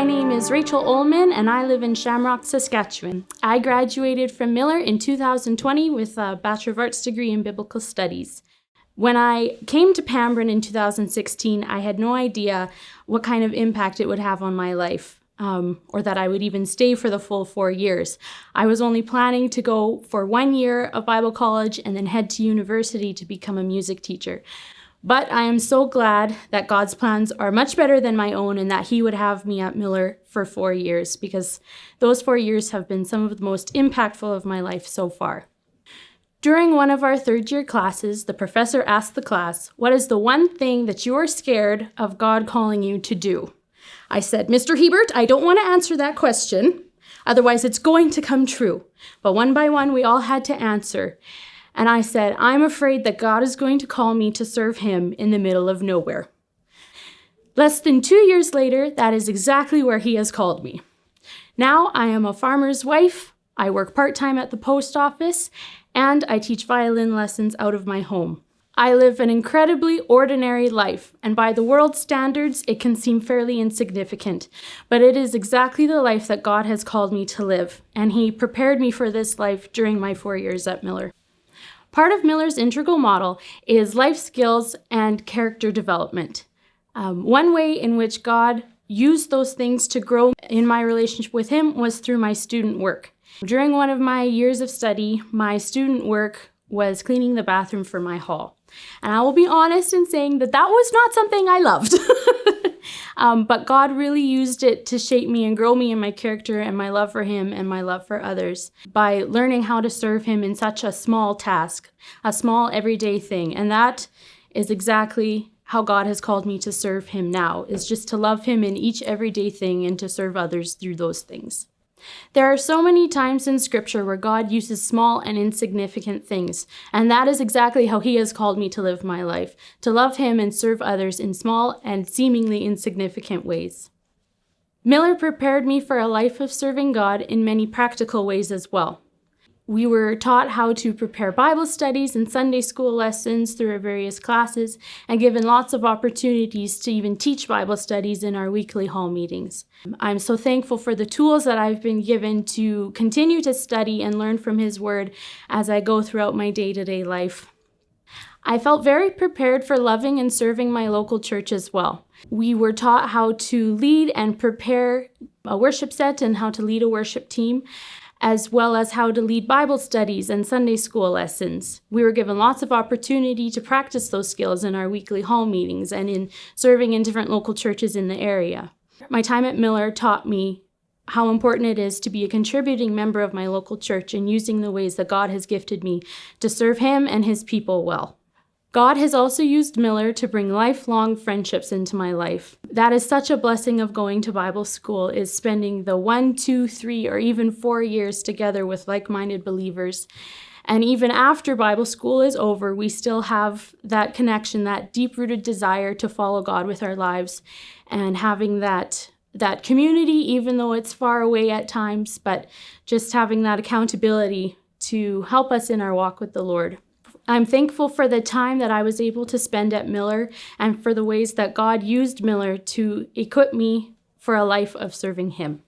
My name is Rachel Ohlmann, and I live in Shamrock, Saskatchewan. I graduated from Millar in 2020 with a Bachelor of Arts degree in Biblical Studies. When I came to Pembroke in 2016, I had no idea what kind of impact it would have on my life, or that I would even stay for the full 4 years. I was only planning to go for 1 year of Bible college and then head to university to become a music teacher. But I am so glad that God's plans are much better than my own and that He would have me at Millar for 4 years, because those 4 years have been some of the most impactful of my life so far. During one of our third-year classes, the professor asked the class, "What is the one thing that you are scared of God calling you to do?" I said, "Mr. Hebert, I don't want to answer that question. Otherwise, it's going to come true." But one by one, we all had to answer. And I said, "I'm afraid that God is going to call me to serve Him in the middle of nowhere." Less than 2 years later, that is exactly where He has called me. Now I am a farmer's wife, I work part-time at the post office, and I teach violin lessons out of my home. I live an incredibly ordinary life, and by the world's standards, it can seem fairly insignificant. But it is exactly the life that God has called me to live, and He prepared me for this life during my 4 years at Millar. Part of Millar's integral model is life skills and character development. One way in which God used those things to grow in my relationship with Him was through my student work. During one of my years of study, my student work was cleaning the bathroom for my hall. And I will be honest in saying that that was not something I loved. But God really used it to shape me and grow me in my character and my love for Him and my love for others by learning how to serve Him in such a small task, a small everyday thing. And that is exactly how God has called me to serve Him now, is just to love Him in each everyday thing and to serve others through those things. There are so many times in Scripture where God uses small and insignificant things, and that is exactly how He has called me to live my life, to love Him and serve others in small and seemingly insignificant ways. Millar prepared me for a life of serving God in many practical ways as well. We were taught how to prepare Bible studies and Sunday school lessons through our various classes, and given lots of opportunities to even teach Bible studies in our weekly hall meetings. I'm so thankful for the tools that I've been given to continue to study and learn from His Word as I go throughout my day-to-day life. I felt very prepared for loving and serving my local church as well. We were taught how to lead and prepare a worship set and how to lead a worship team, as well as how to lead Bible studies and Sunday school lessons. We were given lots of opportunity to practice those skills in our weekly hall meetings and in serving in different local churches in the area. My time at Millar taught me how important it is to be a contributing member of my local church and using the ways that God has gifted me to serve Him and His people well. God has also used Millar to bring lifelong friendships into my life. That is such a blessing of going to Bible school, is spending the 1, 2, 3, or even 4 years together with like-minded believers. And even after Bible school is over, we still have that connection, that deep-rooted desire to follow God with our lives, and having that community, even though it's far away at times, but just having that accountability to help us in our walk with the Lord. I'm thankful for the time that I was able to spend at Millar and for the ways that God used Millar to equip me for a life of serving Him.